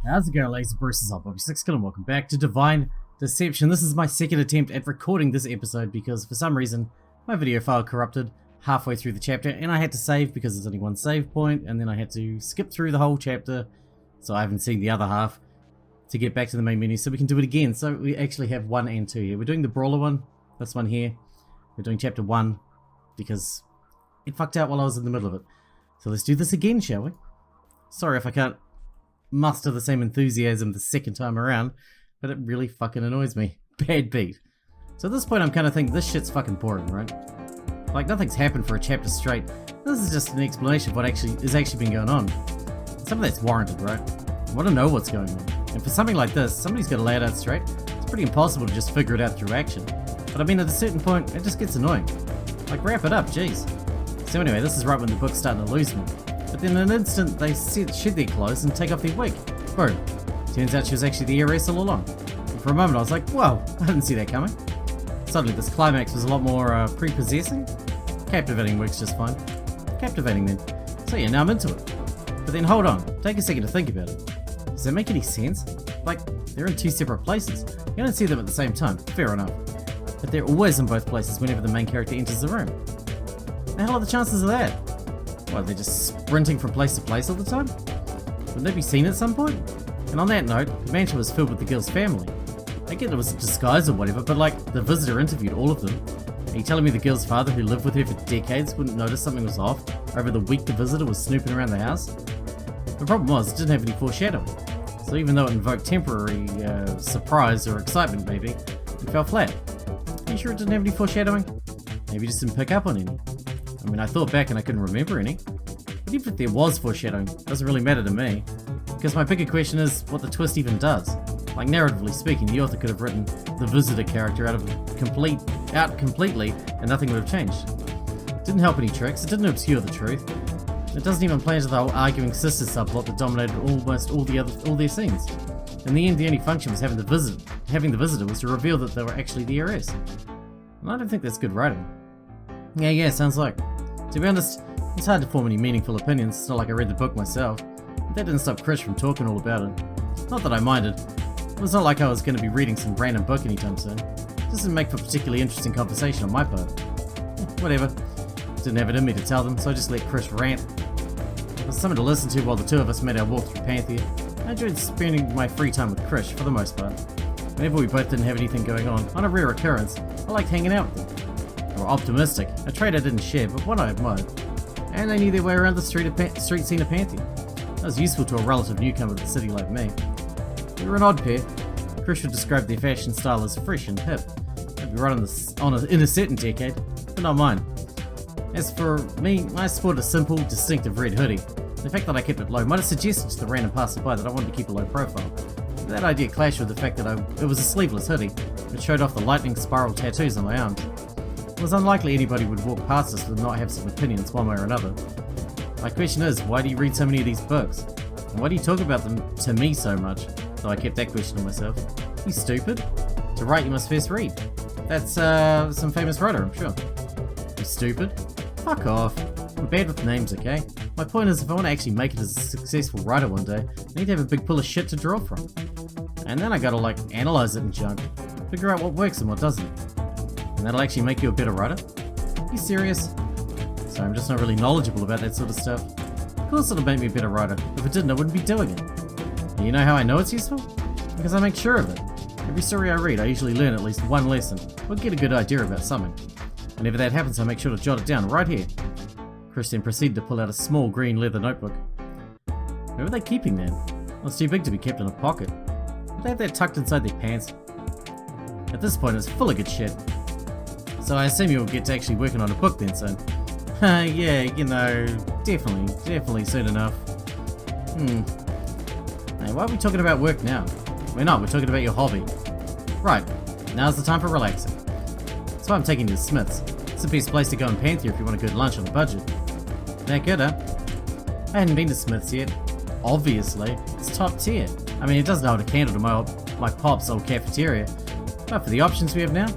How's it going, ladies and bruises? I'm Bobby Sixkilla and welcome back to Divine Deception. This is my second attempt at recording this episode because for some reason my video file corrupted halfway through the chapter and I had to save because there's only one save point, and then I had to skip through the whole chapter, so I haven't seen the other half to get back to the main menu so we can do it again. So we actually have 1 and 2 here. We're doing the brawler one, this one here. We're doing chapter 1 because it fucked out while I was in the middle of it. So let's do this again, shall we? Sorry if I can't muster the same enthusiasm the second time around, but it really fucking annoys me. Bad beat. So at this point I'm kind of thinking this shit's fucking boring, right? Like nothing's happened for a chapter straight. This is just an explanation of what has actually been going on. Some of that's warranted, right? I want to know what's going on. And for something like this, somebody's got to lay it out straight. It's pretty impossible to just figure it out through action. But I mean, at a certain point, it just gets annoying. Like, wrap it up, jeez. So anyway, this is right when the book's starting to lose me. But then in an instant, they shed their clothes and take off their wig. Boom. Turns out she was actually the heiress all along. And for a moment I was like, whoa, I didn't see that coming. Suddenly this climax was a lot more prepossessing. Captivating works just fine. Captivating then. So yeah, now I'm into it. But then hold on, take a second to think about it. Does that make any sense? Like, they're in 2 separate places. You don't see them at the same time, fair enough. But they're always in both places whenever the main character enters the room. The hell are the chances of that? What, they're just sprinting from place to place all the time? Wouldn't they be seen at some point? And on that note, the mansion was filled with the girl's family. I get it was a disguise or whatever, but like, the visitor interviewed all of them. Are you telling me the girl's father, who lived with her for decades, wouldn't notice something was off over the week the visitor was snooping around the house? The problem was, it didn't have any foreshadowing. So even though it invoked temporary surprise or excitement maybe, it fell flat. Are you sure it didn't have any foreshadowing? Maybe just didn't pick up on any. I mean, I thought back and I couldn't remember any. But even if there was foreshadowing, it doesn't really matter to me. Because my bigger question is what the twist even does. Like, narratively speaking, the author could have written the visitor character out completely and nothing would have changed. It didn't help any tricks, it didn't obscure the truth. It doesn't even play into the whole arguing sisters subplot that dominated almost all their scenes. In the end, the only function was having the visitor was to reveal that they were actually the heiress. And I don't think that's good writing. Yeah, sounds like. To be honest, it's hard to form any meaningful opinions. It's not like I read the book myself. But that didn't stop Chris from talking all about it. Not that I minded. It was not like I was going to be reading some random book anytime soon. It doesn't make for particularly interesting conversation on my part. Whatever. Didn't have it in me to tell them, so I just let Chris rant. It was something to listen to while the 2 of us made our walk through Panthea. I enjoyed spending my free time with Chris, for the most part. Whenever we both didn't have anything going on a rare occurrence, I liked hanging out with them. They were optimistic, a trait I didn't share, but one I admired. And they knew their way around the street scene of Panthea. That was useful to a relative newcomer to the city like me. We were an odd pair. Chris would describe their fashion style as fresh and hip. They'd be right in a certain decade, but not mine. As for me, I sported a simple, distinctive red hoodie. The fact that I kept it low might have suggested to the random passerby that I wanted to keep a low profile. But that idea clashed with the fact that it was a sleeveless hoodie, which showed off the lightning spiral tattoos on my arms. It was unlikely anybody would walk past us and not have some opinions one way or another. My question is, why do you read so many of these books? And why do you talk about them to me so much? Though I kept that question to myself. You stupid? To write you must first read. That's some famous writer, I'm sure. You stupid? Fuck off. I'm bad with names, okay? My point is, if I want to actually make it as a successful writer one day, I need to have a big pool of shit to draw from. And then I gotta like analyze it and junk. Figure out what works and what doesn't. And that'll actually make you a better writer? Are you serious? So I'm just not really knowledgeable about that sort of stuff. Of course it'll make me a better writer. If it didn't, I wouldn't be doing it. And you know how I know it's useful? Because I make sure of it. Every story I read, I usually learn at least one lesson, or get a good idea about something. Whenever that happens, I make sure to jot it down right here. Chris then proceeded to pull out a small green leather notebook. Where were they keeping that? Well, it's too big to be kept in a pocket. But they had that tucked inside their pants. At this point, it was full of good shit. So I assume you'll get to actually working on a book then soon. Yeah, you know, definitely soon enough. Hey, why are we talking about work now? We're not, we're talking about your hobby. Right, now's the time for relaxing. That's why I'm taking you to Smith's. It's the best place to go in Panthea if you want a good lunch on a budget. That good, huh? I hadn't been to Smith's yet. Obviously, it's top tier. I mean, it doesn't hold a candle to my pop's old cafeteria. But for the options we have now,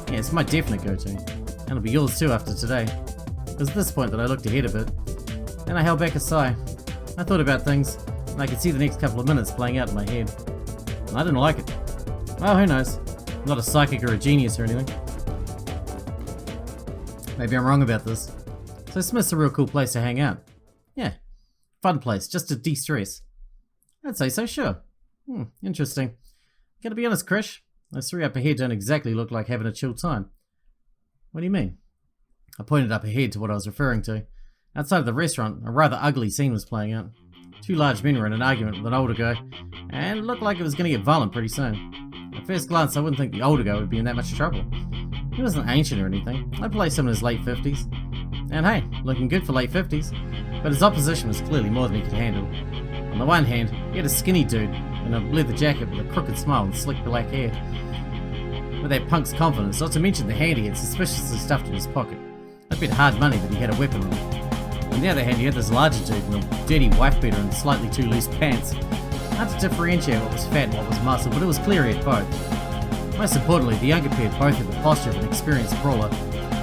yeah, it's my definite go-to. And it'll be yours too after today. It was at this point that I looked ahead a bit. Then I held back a sigh. I thought about things. and I could see the next couple of minutes playing out in my head. And I didn't like it. Well, who knows? I'm not a psychic or a genius or anything. Maybe I'm wrong about this. So Smith's a real cool place to hang out. Yeah, fun place, just to de-stress. I'd say so, sure. Interesting. Gotta be honest, Krish, those three up ahead don't exactly look like having a chill time. What do you mean? I pointed up ahead to what I was referring to. Outside of the restaurant, a rather ugly scene was playing out. Two large men were in an argument with an older guy, and it looked like it was going to get violent pretty soon. At first glance, I wouldn't think the older guy would be in that much trouble. He wasn't ancient or anything. I'd place him in his late 50s. And hey, looking good for late 50s. But his opposition was clearly more than he could handle. On the one hand, he had a skinny dude in a leather jacket with a crooked smile and slick black hair. With that punk's confidence, not to mention the hand he had suspiciously stuffed in his pocket. I'd bet hard money that he had a weapon on him. On the other hand, you had this larger dude in a dirty wife beater and slightly too loose pants. Hard to differentiate what was fat and what was muscle, but it was clear he had both. Most importantly, the younger pair both had the posture of an experienced brawler.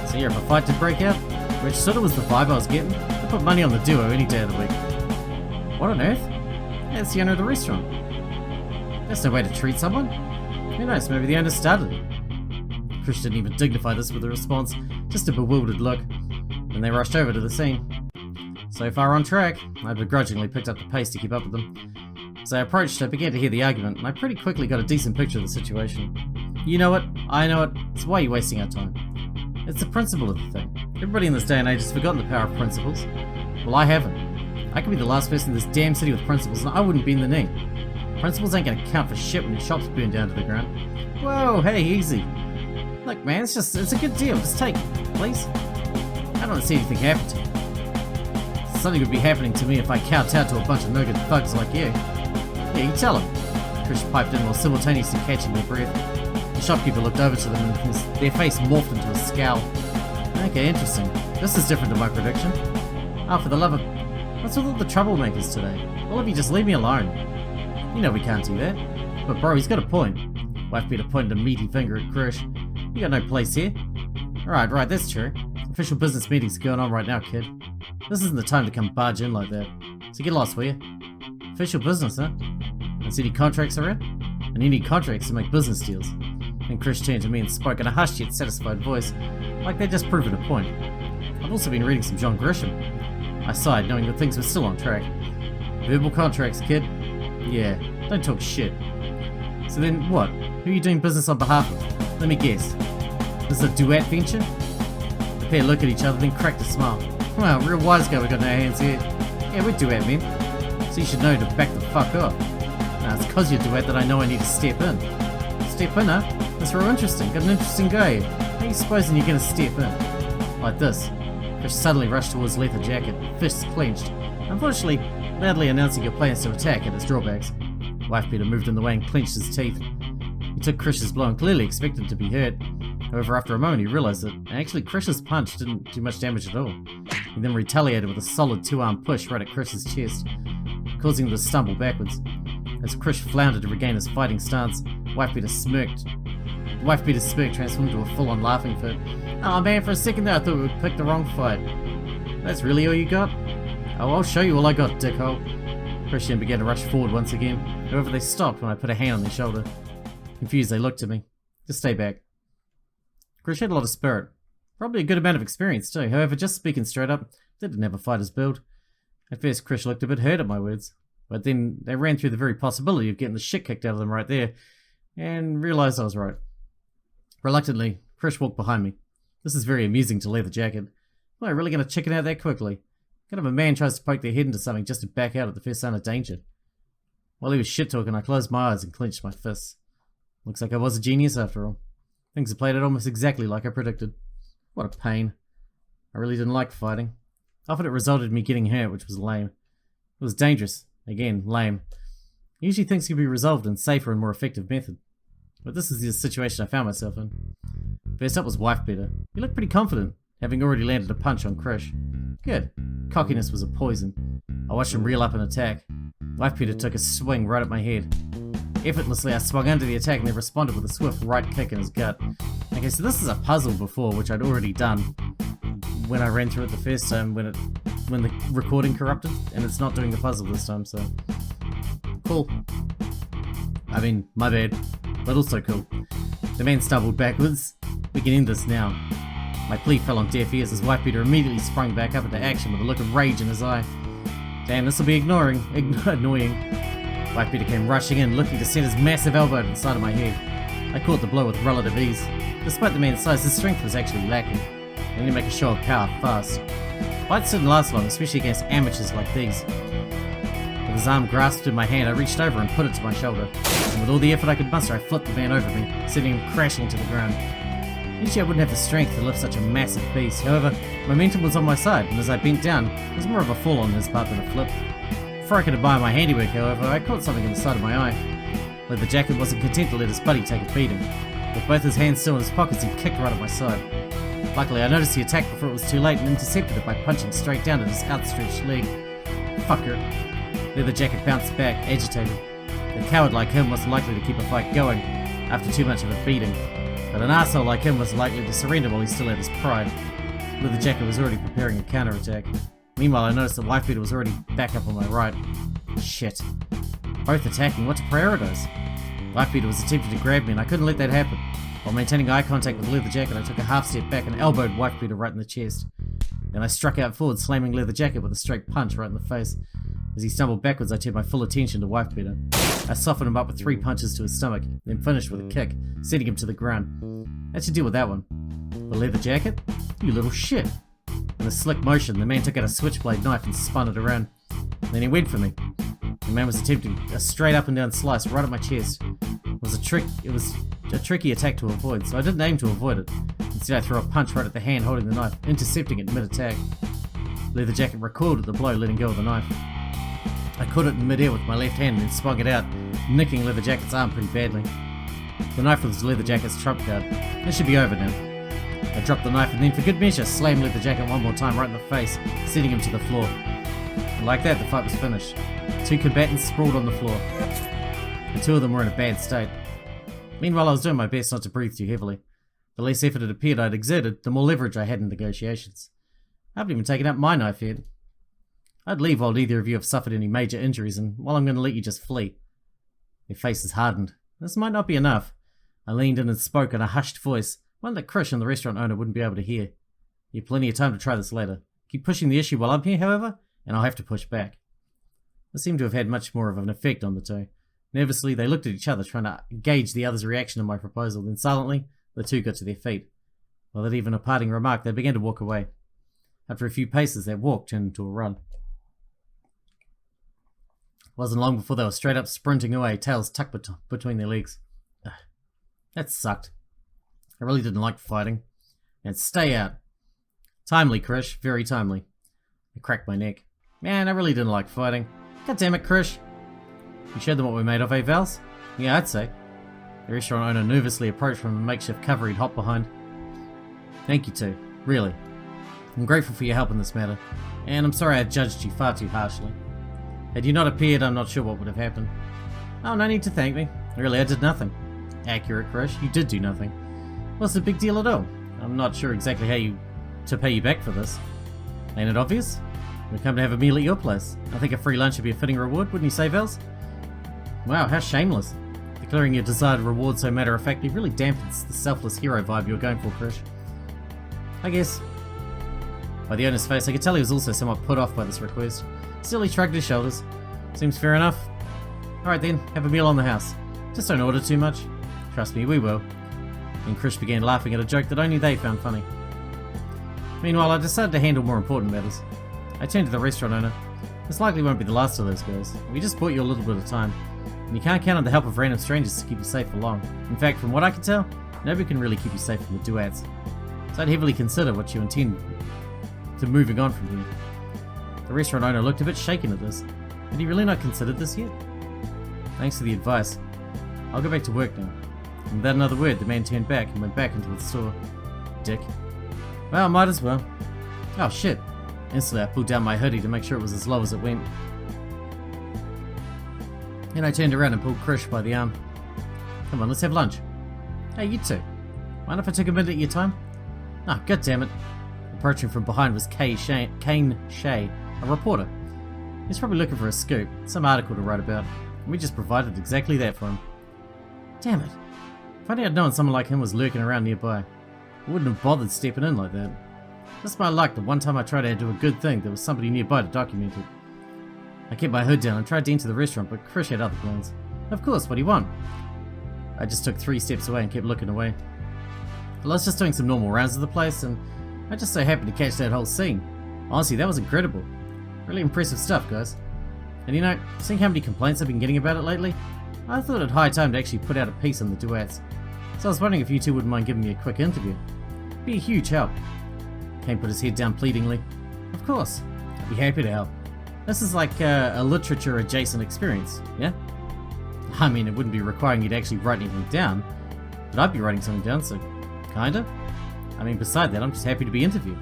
So yeah, if a fight did break out, which sort of was the vibe I was getting, I'd put money on the duo any day of the week. What on earth? That's the owner of the restaurant. That's no way to treat someone. Who knows, maybe the owner started it. Krish didn't even dignify this with a response, just a bewildered look. Then they rushed over to the scene. So far on track, I begrudgingly picked up the pace to keep up with them. As I approached, I began to hear the argument, and I pretty quickly got a decent picture of the situation. You know it, I know it, it's why you're wasting our time. It's the principle of the thing. Everybody in this day and age has forgotten the power of principles. Well, I haven't. I could be the last person in this damn city with principles, and I wouldn't be in the need. Principles ain't gonna count for shit when your shop's burned down to the ground. Whoa, hey, easy. Look, man, it's a good deal. Just take it, please. I don't see anything happen to you. Something would be happening to me if I kowtowed to a bunch of no-good thugs like you. Yeah, you tell him. Krish piped in while simultaneously catching their breath. The shopkeeper looked over to them and their face morphed into a scowl. Okay, interesting. This is different to my prediction. Oh, for the love of... What's with all the troublemakers today? All of you just leave me alone. You know we can't do that. But bro, he's got a point. Wife beater pointed a meaty finger at Krish. You got no place here. Right, that's true. Official business meetings going on right now, kid. This isn't the time to come barge in like that. So get lost, will you? Official business, huh? And see any contracts around? And you need contracts to make business deals. And Krish turned to me and spoke in a hushed yet satisfied voice, like they'd just proven a point. I've also been reading some John Grisham. I sighed, knowing that things were still on track. Verbal contracts, kid. Yeah, don't talk shit. So then, what? Who are you doing business on behalf of? Let me guess. This is a duet venture? The pair looked at each other, then cracked a smile. Wow, real wise guy we got no hands here. Yeah, we're duet men. So you should know to back the fuck off. Nah, it's cause you're duet that I know I need to step in. Step in, huh? That's real interesting. Got an interesting guy. How are you supposing you're gonna step in? Like this. Krish suddenly rushed towards leather jacket, fists clenched. Unfortunately, loudly announcing your plans to attack and its drawbacks. Wife beater moved in the way and clenched his teeth. He took Krish's blow and clearly expected to be hurt. However, after a moment he realised that actually Krish's punch didn't do much damage at all. He then retaliated with a solid two-arm push right at Krish's chest, causing him to stumble backwards. As Krish floundered to regain his fighting stance, Wife beater smirked. Wife beater's smirk transformed into a full-on laughing fit. Oh man, for a second there I thought we would pick the wrong fight. That's really all you got? Oh, I'll show you all I got, dickhole. Krish then began to rush forward once again. However, they stopped when I put a hand on their shoulder. Confused, they looked at me. Just stay back. Krish had a lot of spirit. Probably a good amount of experience too. However, just speaking straight up, they didn't have a fighter's build. At first, Krish looked a bit hurt at my words. But then they ran through the very possibility of getting the shit kicked out of them right there, and realised I was right. Reluctantly, Krish walked behind me. This is very amusing to leather jacket. Am I really going to chicken out that quickly? Kind of a man tries to poke their head into something just to back out at the first sign of danger. While he was shit-talking, I closed my eyes and clenched my fists. Looks like I was a genius after all. Things had played out almost exactly like I predicted. What a pain. I really didn't like fighting. Often it resulted in me getting hurt, which was lame. It was dangerous. Again, lame. Usually things could be resolved in safer and more effective method. But this is the situation I found myself in. First up was Wife Beater. He looked pretty confident, having already landed a punch on Krish. Good. Cockiness was a poison. I watched him reel up and attack. Wife Beater took a swing right at my head. Effortlessly, I swung under the attack and then responded with a swift right kick in his gut. Okay, so this is a puzzle before, which I'd already done when I ran through it the first time when the recording corrupted, and it's not doing the puzzle this time, so Cool. I mean, my bad, but also cool. The man stumbled backwards. We can end this now. My plea fell on deaf ears as Whitebeater immediately sprung back up into action with a look of rage in his eye. Damn, this'll be annoying. Whitebeater came rushing in, looking to send his massive elbow to the side of my head. I caught the blow with relative ease. Despite the man's size, his strength was actually lacking. I need to make a show of power fast. Fights didn't last long, especially against amateurs like these. With his arm grasped in my hand, I reached over and put it to my shoulder. And with all the effort I could muster, I flipped the man over me, sending him crashing to the ground. Usually I wouldn't have the strength to lift such a massive beast. However, momentum was on my side, and as I bent down, it was more of a fall on his part than a flip. Before I could admire my handiwork, however, I caught something in the side of my eye. Leather Jacket wasn't content to let his buddy take a beating. With both his hands still in his pockets, he kicked right at my side. Luckily, I noticed the attack before it was too late and intercepted it by punching straight down at his outstretched leg. Fucker. Leather Jacket bounced back, agitated. A coward like him wasn't likely to keep a fight going after too much of a beating. But an arsehole like him was likely to surrender while he still had his pride. Leather Jacket was already preparing a counterattack. Meanwhile, I noticed that Whitebeater was already back up on my right. Shit. Both attacking, what to prioritize? Whitebeater was attempting to grab me and I couldn't let that happen. While maintaining eye contact with Leather Jacket, I took a half step back and elbowed Whitebeater right in the chest. Then I struck out forward, slamming Leather Jacket with a straight punch right in the face. As he stumbled backwards, I turned my full attention to Whitebeater. I softened him up with 3 punches to his stomach, then finished with a kick, sending him to the ground. How'd you deal with that one? The Leather Jacket? You little shit! In a slick motion, the man took out a switchblade knife and spun it around. Then he went for me. The man was attempting a straight up and down slice right at my chest. It was a tricky attack to avoid, so I didn't aim to avoid it. Instead, I threw a punch right at the hand holding the knife, intercepting it mid-attack. Leather Jacket recoiled at the blow, letting go of the knife. I caught it in mid-air with my left hand and then swung it out, nicking Leather Jacket's arm pretty badly. The knife was Leather Jacket's trump card. This should be over now. I dropped the knife and then, for good measure, slammed Leather Jacket one more time right in the face, sending him to the floor. And like that, the fight was finished. 2 combatants sprawled on the floor, and 2 of them were in a bad state. Meanwhile, I was doing my best not to breathe too heavily. The less effort it appeared I'd exerted, the more leverage I had in negotiations. I haven't even taken out my knife yet. I'd leave while neither of you have suffered any major injuries, and while I'm going to let you just flee. Their faces hardened. This might not be enough. I leaned in and spoke in a hushed voice, one that Krish and the restaurant owner wouldn't be able to hear. You have plenty of time to try this later. Keep pushing the issue while I'm here, however, and I'll have to push back. This seemed to have had much more of an effect on the 2. Nervously, they looked at each other, trying to gauge the other's reaction to my proposal. Then silently, the 2 got to their feet. Without even a parting remark, they began to walk away. After a few paces, that walk turned into a run. It wasn't long before they were straight up sprinting away, tails tucked between their legs. Ugh. That sucked. I really didn't like fighting. And stay out. Timely, Krish. Very timely. I cracked my neck. Man, I really didn't like fighting. God damn it, Krish. You showed them what we're made of, eh, Vals? Yeah, I'd say. The restaurant owner nervously approached from a makeshift cover he'd hopped behind. Thank you, 2. Really. I'm grateful for your help in this matter. And I'm sorry I judged you far too harshly. Had you not appeared, I'm not sure what would have happened. Oh, no need to thank me. Really, I did nothing. Accurate, Krish. You did do nothing. What's the big deal at all? I'm not sure exactly how to pay you back for this. Ain't it obvious? We've come to have a meal at your place. I think a free lunch would be a fitting reward, wouldn't you say, Vals? Wow, how shameless. Declaring your desired reward so matter-of-factly really dampens the selfless hero vibe you're going for, Krish. I guess. By the owner's face, I could tell he was also somewhat put off by this request. Still, he shrugged his shoulders. Seems fair enough. Alright then, have a meal on the house. Just don't order too much. Trust me, we will. And Krish began laughing at a joke that only they found funny. Meanwhile, I decided to handle more important matters. I turned to the restaurant owner. This likely won't be the last of those guys. We just bought you a little bit of time, and you can't count on the help of random strangers to keep you safe for long. In fact, from what I can tell, nobody can really keep you safe from the duets. So I'd heavily consider what you intend to moving on from here. The restaurant owner looked a bit shaken at this. Had he really not considered this yet? Thanks for the advice. I'll go back to work now. And without another word, the man turned back and went back into the store. Dick. Well, might as well. Oh shit. Instantly I pulled down my hoodie to make sure it was as low as it went. Then I turned around and pulled Krish by the arm. Come on, let's have lunch. Hey, you 2. Mind if I took a minute of your time? Ah, god damn it. Approaching from behind was Kane Shea, a reporter. He's probably looking for a scoop, some article to write about. and we just provided exactly that for him. Damn it. If only I'd known someone like him was lurking around nearby, I wouldn't have bothered stepping in like that. Just my luck that one time I tried to do a good thing, there was somebody nearby to document it. I kept my hood down and tried to enter the restaurant, but Krish had other plans. Of course, what do you want? I just took 3 steps away and kept looking away. Well, I was just doing some normal rounds of the place, and I just so happened to catch that whole scene. Honestly, that was incredible. Really impressive stuff, guys. And you know, seeing how many complaints I've been getting about it lately, I thought it high time to actually put out a piece on the duets. So I was wondering if you two wouldn't mind giving me a quick interview. It'd be a huge help. Kane put his head down pleadingly. Of course, I'd be happy to help. This is like a literature adjacent experience, yeah? I mean, it wouldn't be requiring you to actually write anything down, but I'd be writing something down, so kinda? I mean, beside that, I'm just happy to be interviewed.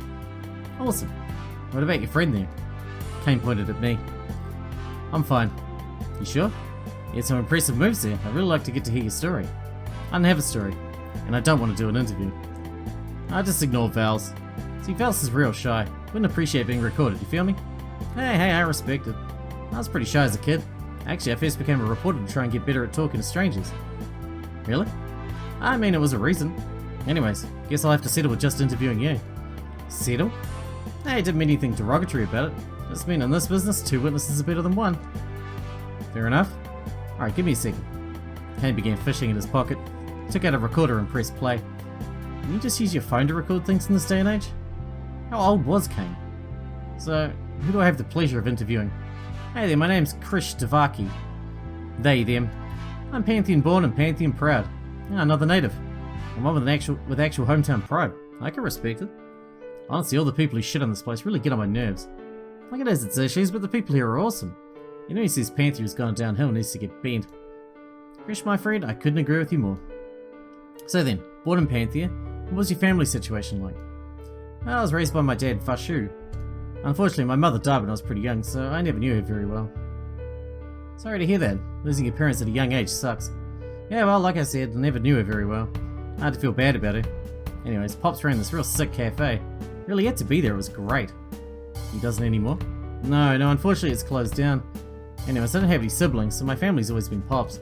Awesome. What about your friend there? Kane pointed at me. I'm fine. You sure? You had some impressive moves there. I'd really like to get to hear your story. I don't have a story, and I don't want to do an interview. I just ignore Vals. See, Vals is real shy. Wouldn't appreciate being recorded, you feel me? Hey, I respect it. I was pretty shy as a kid. Actually, I first became a reporter to try and get better at talking to strangers. Really? I mean, it was a reason. Anyways, guess I'll have to settle with just interviewing you. Settle? Hey, I didn't mean anything derogatory about it. Just mean in this business, 2 witnesses are better than 1. Fair enough. Alright, give me a second. Kane began fishing in his pocket, took out a recorder and pressed play. Can you just use your phone to record things in this day and age? How old was Kane? So, who do I have the pleasure of interviewing? Hey there, my name's Krish Devaki. They, them. I'm Panthean born and Panthean proud. Another native. I'm one with actual hometown pride. I can respect it. Honestly, all the people who shit on this place really get on my nerves. Like it has its issues, but the people here are awesome. You know who says Panthea has gone downhill and needs to get bent. Krish, my friend, I couldn't agree with you more. So then, born in Panthea, what was your family situation like? Well, I was raised by my dad, Fashu. Unfortunately, my mother died when I was pretty young, so I never knew her very well. Sorry to hear that. Losing your parents at a young age sucks. Yeah, well, like I said, I never knew her very well. I had to feel bad about her. Anyways, Pops ran this real sick cafe. Really had to be there, it was great. He doesn't anymore? No, unfortunately it's closed down. Anyways, I don't have any siblings, so my family's always been Pops.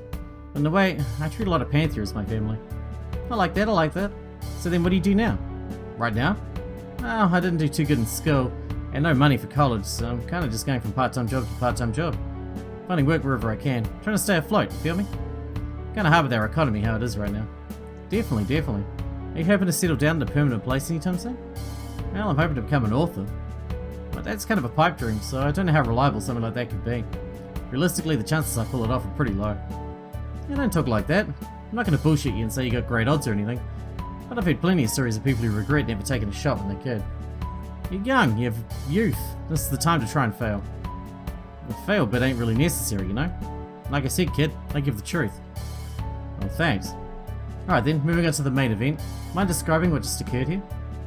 But in a way, I treat a lot of Panthea as my family. I like that. So then what do you do now? Right now? Well, I didn't do too good in school, and no money for college, so I'm kinda just going from part-time job to part-time job. Finding work wherever I can, trying to stay afloat, you feel me? Kinda hard with our economy how it is right now. Definitely. Are you hoping to settle down in a permanent place anytime soon? Well, I'm hoping to become an author. But that's kind of a pipe dream, so I don't know how reliable something like that could be. Realistically, the chances I pull it off are pretty low. Yeah, don't talk like that. I'm not going to bullshit you and say you got great odds or anything. But I've heard plenty of stories of people who regret never taking a shot when they're kid. You're young, you have youth. This is the time to try and fail. The fail bit ain't really necessary, you know? Like I said, kid, I give the truth. Well, thanks. Alright then, moving on to the main event. Mind describing what just occurred here?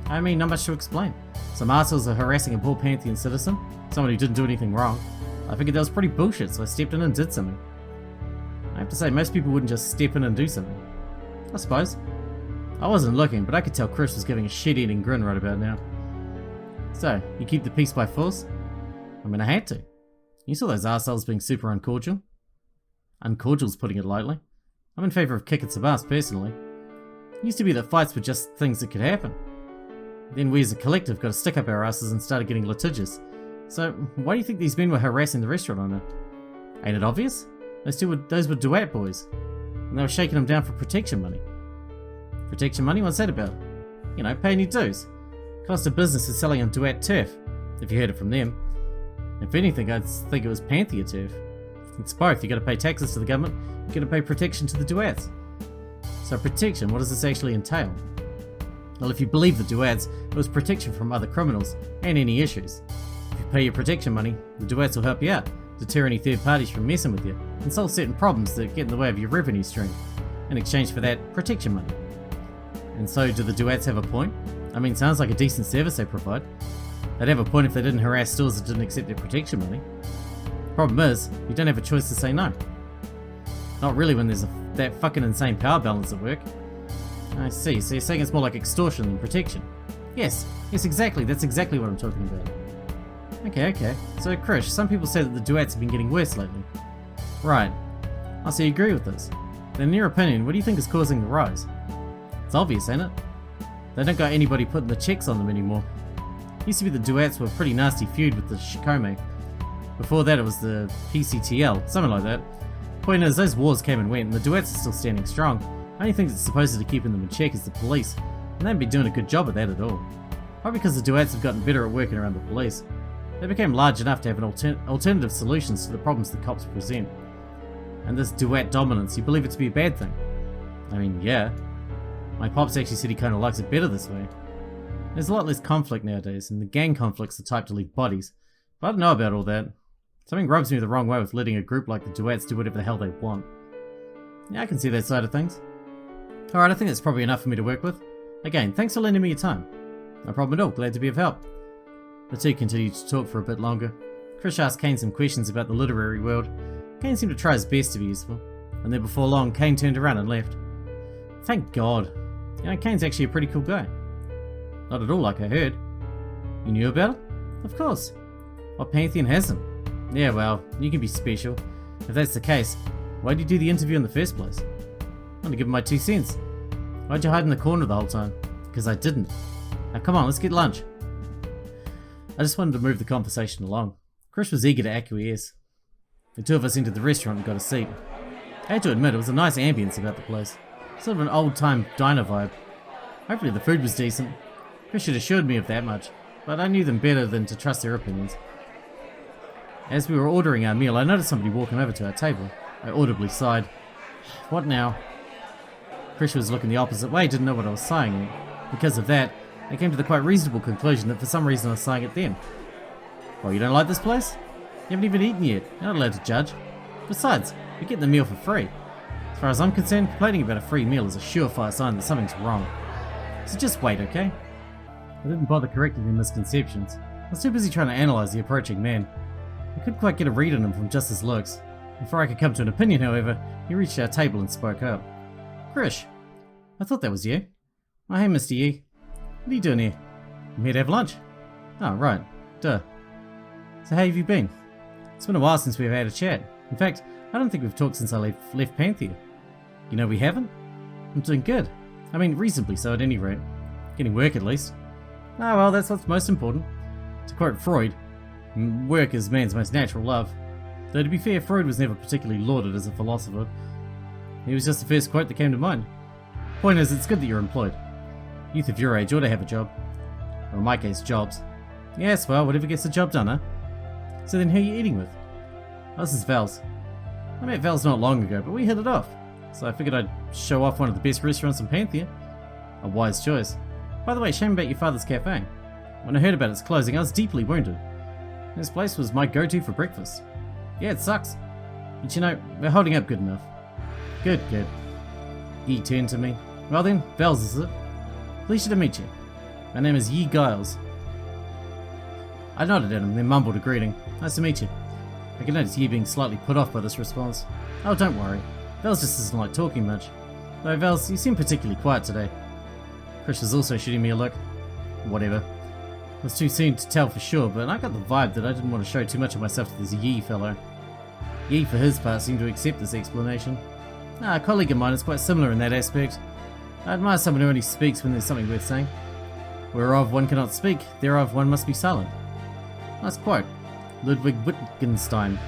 I mean, not much to explain. Some assholes are harassing a poor Panthean citizen, someone who didn't do anything wrong. I figured that was pretty bullshit, so I stepped in and did something. I have to say, most people wouldn't just step in and do something. I suppose. I wasn't looking, but I could tell Chris was giving a shit-eating grin right about now. So, you keep the peace by force? I mean, I had to. You saw those assholes being super uncordial? Uncordial's putting it lightly. I'm in favour of kicking some ass, personally. It used to be that fights were just things that could happen. Then we as a collective got to stick up our asses and started getting litigious. So, why do you think these men were harassing the restaurant owner? Ain't it obvious? Those were Duat boys. And they were shaking them down for protection money. Protection money? What's that about? You know, paying your dues. Cost of business is selling on Duat turf, if you heard it from them. If anything, I'd think it was Panthea turf. It's both. You gotta pay taxes to the government, you gotta pay protection to the Duats. So protection, what does this actually entail? Well, if you believe the Duats, it was protection from other criminals, and any issues. If you pay your protection money, the Duats will help you out, deter any third parties from messing with you, and solve certain problems that get in the way of your revenue stream, in exchange for that protection money. And so, do the Duats have a point? I mean, sounds like a decent service they provide. They'd have a point if they didn't harass stores that didn't accept their protection money. Problem is, you don't have a choice to say no. Not really when there's that fucking insane power balance at work. I see, so you're saying it's more like extortion than protection? Yes, exactly, that's exactly what I'm talking about. Okay. So Krish, some people say that the Duats have been getting worse lately. Right. Oh, so you agree with this? Then in your opinion, what do you think is causing the rise? It's obvious, ain't it? They don't got anybody putting the checks on them anymore. Used to be the Duets were a pretty nasty feud with the Shikome. Before that it was the PCTL, something like that. Point is, those wars came and went, and the Duets are still standing strong. Only thing that's supposed to keeping them in check is the police, and they haven't been doing a good job at that at all. Probably because the Duets have gotten better at working around the police. They became large enough to have an alternative solutions to the problems the cops present. And this Duet dominance, you believe it to be a bad thing? I mean, yeah. My pops actually said he kinda likes it better this way. There's a lot less conflict nowadays, and the gang conflict's the type to leave bodies. But I don't know about all that. Something rubs me the wrong way with letting a group like the Duets do whatever the hell they want. Yeah, I can see that side of things. Alright, I think that's probably enough for me to work with. Again, thanks for lending me your time. No problem at all, glad to be of help. The two continued to talk for a bit longer. Krish asked Kane some questions about the literary world. Kane seemed to try his best to be useful, and then before long, Kane turned around and left. Thank God. You know, Kane's actually a pretty cool guy. Not at all like I heard. You knew about it? Of course. What Panthean hasn't? Yeah, well, you can be special. If that's the case, why'd you do the interview in the first place? I want to give him my 2 cents. Why'd you hide in the corner the whole time? Because I didn't. Now come on, let's get lunch. I just wanted to move the conversation along. Krish was eager to acquiesce. The two of us entered the restaurant and got a seat. I had to admit, it was a nice ambience about the place. Sort of an old-time diner vibe. Hopefully the food was decent. Krish had assured me of that much, but I knew them better than to trust their opinions. As we were ordering our meal, I noticed somebody walking over to our table. I audibly sighed. What now? Krish was looking the opposite way, didn't know what I was sighing at. Because of that, I came to the quite reasonable conclusion that for some reason I was sighing at them. Well, you don't like this place? You haven't even eaten yet. You're not allowed to judge. Besides, you're getting the meal for free. As far as I'm concerned, complaining about a free meal is a surefire sign that something's wrong. So just wait, okay? I didn't bother correcting their misconceptions. I was too busy trying to analyse the approaching man. I couldn't quite get a read on him from just his looks. Before I could come to an opinion, however, he reached our table and spoke up. Krish, I thought that was you. Oh, hey, Mr. Yi. What are you doing here? I'm here to have lunch. Oh, right. Duh. So how have you been? It's been a while since we've had a chat. In fact, I don't think we've talked since I left Panthea. You know we haven't? I'm doing good. I mean, reasonably so at any rate. Getting work at least. Ah, well, that's what's most important. To quote Freud, work is man's most natural love. Though to be fair, Freud was never particularly lauded as a philosopher. He was just the first quote that came to mind. Point is, it's good that you're employed. Youth of your age ought to have a job. Or in my case, jobs. Yes, well, whatever gets the job done, huh? So then who are you eating with? Oh, this is Val's. I met Val's not long ago, but we hit it off. So I figured I'd show off one of the best restaurants in Panthea. A wise choice. By the way, shame about your father's cafe. When I heard about its closing, I was deeply wounded. This place was my go-to for breakfast. Yeah, it sucks. But you know, we're holding up good enough. Good, good. Yi turned to me. Well then, Val's is it? Pleasure to meet you. My name is Yi Giles. I nodded at him, then mumbled a greeting. Nice to meet you. I could notice Yi being slightly put off by this response. Oh, don't worry. Vels just doesn't like talking much. Though, Vels, you seem particularly quiet today. Krish is also shooting me a look. Whatever. It was too soon to tell for sure, but I got the vibe that I didn't want to show too much of myself to this Yi fellow. Yi, for his part, seemed to accept this explanation. A colleague of mine is quite similar in that aspect. I admire someone who only speaks when there's something worth saying. Whereof one cannot speak, thereof one must be silent. Nice quote. Ludwig Wittgenstein.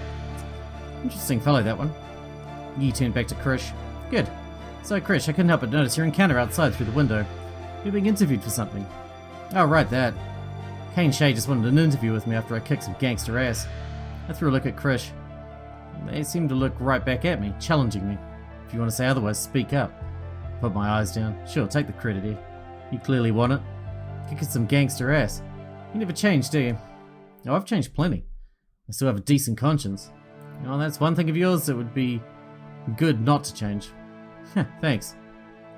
Interesting fellow, that one. Yi turned back to Krish. Good. So, Krish, I couldn't help but notice your encounter outside through the window. You're being interviewed for something. Oh, right, that. Kane Shea just wanted an interview with me after I kicked some gangster ass. I threw a look at Krish. They seemed to look right back at me, challenging me. If you want to say otherwise, speak up. Put my eyes down. Sure, take the credit here. You clearly want it. Kicking some gangster ass. You never changed, do you? Oh, I've changed plenty. I still have a decent conscience. You know, that's one thing of yours that would be good not to change. Thanks.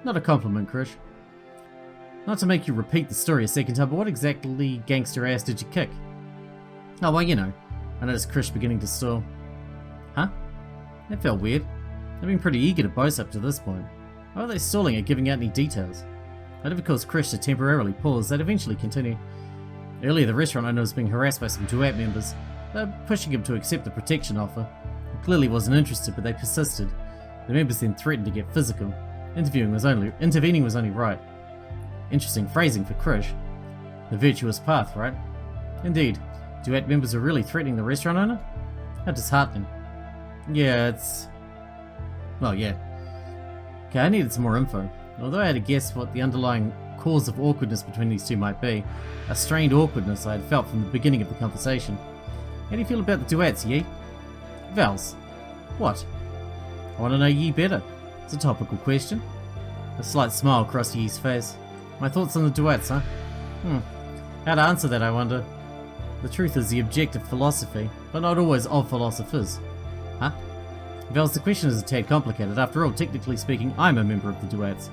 Not a compliment, Krish. Not to make you repeat the story a second time, but what exactly gangster ass did you kick? Oh, well, you know. I noticed Krish beginning to stall. Huh? That felt weird. They've been pretty eager to boast up to this point. Why are they stalling at giving out any details? I never caused Krish to temporarily pause, they'd eventually continue. Earlier, the restaurant owner was being harassed by some Duat members. They were pushing him to accept the protection offer. He clearly wasn't interested, but they persisted. The members then threatened to get physical. Intervening was only right. Interesting phrasing for Krish. The virtuous path, right? Indeed. Duet members were really threatening the restaurant owner? How disheartening. Yeah, it's... Well, yeah. Okay, I needed some more info. Although I had to guess what the underlying cause of awkwardness between these two might be, a strained awkwardness I had felt from the beginning of the conversation. How do you feel about the duets, Yi? Vals. What? I want to know Yi better. It's a topical question. A slight smile crossed Yi's face. My thoughts on the duets, huh? How to answer that, I wonder. The truth is the objective philosophy, but not always of philosophers. Huh? Vals, the question is a tad complicated. After all, technically speaking, I'm a member of the duets.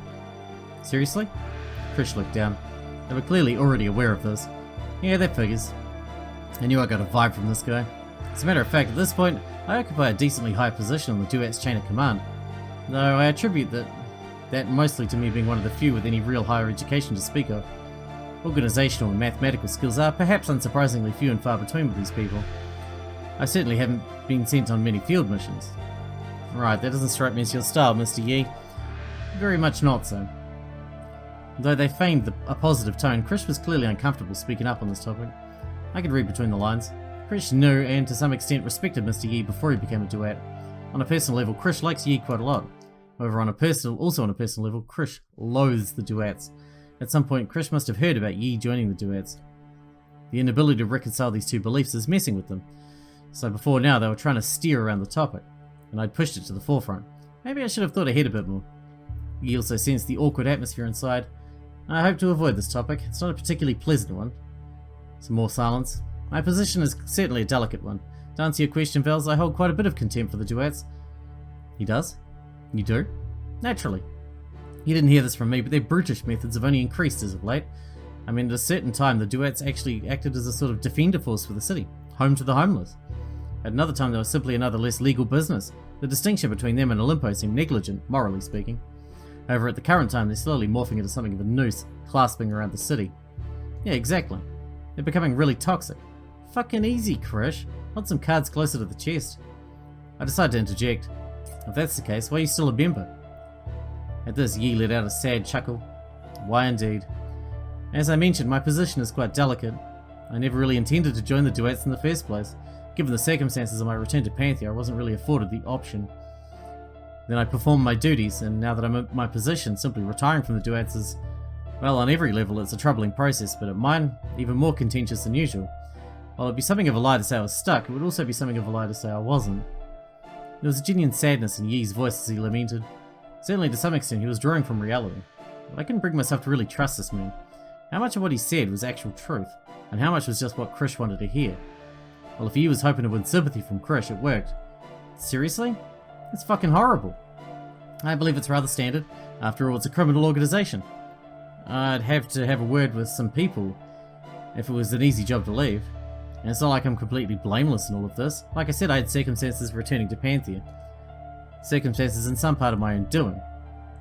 Seriously? Krish looked down. They were clearly already aware of this. Yeah, that figures. I knew I got a vibe from this guy. As a matter of fact, at this point, I occupy a decently high position on the duet's chain of command. Though I attribute that mostly to me being one of the few with any real higher education to speak of. Organisational and mathematical skills are perhaps unsurprisingly few and far between with these people. I certainly haven't been sent on many field missions. Right, that doesn't strike me as your style, Mr. Yi. Very much not so. Though they feigned a positive tone, Krish was clearly uncomfortable speaking up on this topic. I could read between the lines. Krish knew and to some extent respected Mr. Yi before he became a duet. On a personal level, Krish likes Yi quite a lot. However, also on a personal level, Krish loathes the duets. At some point, Krish must have heard about Yi joining the duets. The inability to reconcile these two beliefs is messing with them. So before now, they were trying to steer around the topic, and I'd pushed it to the forefront. Maybe I should have thought ahead a bit more. Yi also sensed the awkward atmosphere inside. I hope to avoid this topic. It's not a particularly pleasant one. Some more silence. My position is certainly a delicate one. To answer your question, Vals, I hold quite a bit of contempt for the duets. He does? You do? Naturally. You didn't hear this from me, but their brutish methods have only increased as of late. I mean, at a certain time, the duets actually acted as a sort of defender force for the city, home to the homeless. At another time, they were simply another less legal business. The distinction between them and Olimpo seemed negligent, morally speaking. However, at the current time, they're slowly morphing into something of a noose, clasping around the city. Yeah, exactly. They're becoming really toxic. Fucking easy, Krish. Want some cards closer to the chest. I decide to interject. If that's the case, why are you still a member? At this, Yi let out a sad chuckle. Why indeed? As I mentioned, my position is quite delicate. I never really intended to join the duets in the first place. Given the circumstances of my return to Panthea, I wasn't really afforded the option. Then I performed my duties, and now that I'm in my position, simply retiring from the duets is, well, on every level it's a troubling process, but at mine, even more contentious than usual. While it'd be something of a lie to say I was stuck, it would also be something of a lie to say I wasn't. There was a genuine sadness in Yi's voice as he lamented. Certainly to some extent he was drawing from reality, but I couldn't bring myself to really trust this man. How much of what he said was actual truth, and how much was just what Krish wanted to hear? Well, if he was hoping to win sympathy from Krish, it worked. Seriously? It's fucking horrible. I believe it's rather standard. After all, it's a criminal organization. I'd have to have a word with some people if it was an easy job to leave. And it's not like I'm completely blameless in all of this. Like I said, I had circumstances returning to Panthea. Circumstances in some part of my own doing.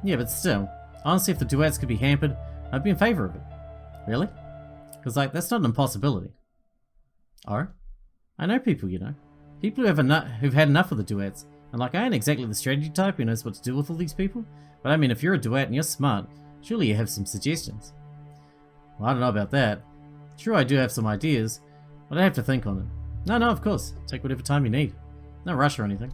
Yeah, but still, honestly, if the duets could be hampered, I'd be in favour of it. Really? Because, like, that's not an impossibility. Oh? I know people, you know. People who've had enough of the duets. And like, I ain't exactly the strategy type who knows what to do with all these people. But I mean, if you're a duet and you're smart, surely you have some suggestions. Well, I don't know about that. Sure, I do have some ideas, but I have to think on it. No, of course. Take whatever time you need. No rush or anything.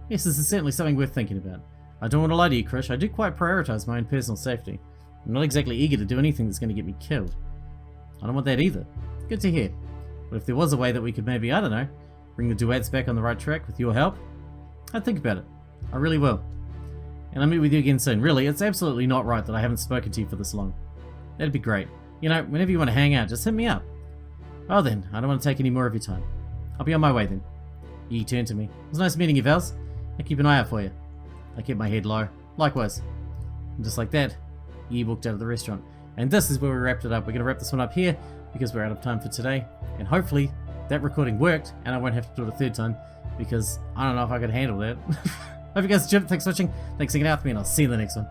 Yes, this is certainly something worth thinking about. I don't want to lie to you, Krish. I do quite prioritize my own personal safety. I'm not exactly eager to do anything that's going to get me killed. I don't want that either. Good to hear. But if there was a way that we could maybe, I don't know, bring the duets back on the right track with your help, I'd think about it. I really will. And I'll meet with you again soon. Really, it's absolutely not right that I haven't spoken to you for this long. That'd be great. You know, whenever you want to hang out, just hit me up. Well then, I don't want to take any more of your time. I'll be on my way then. Yi turned to me. It was nice meeting you, Vals. I'll keep an eye out for you. I kept my head low. Likewise. And just like that, Yi walked out of the restaurant. And this is where we wrapped it up. We're going to wrap this one up here because we're out of time for today. And hopefully that recording worked and I won't have to do it a third time because I don't know if I could handle that. Hope you guys enjoyed it. Thanks for watching. Thanks for hanging out with me and I'll see you in the next one.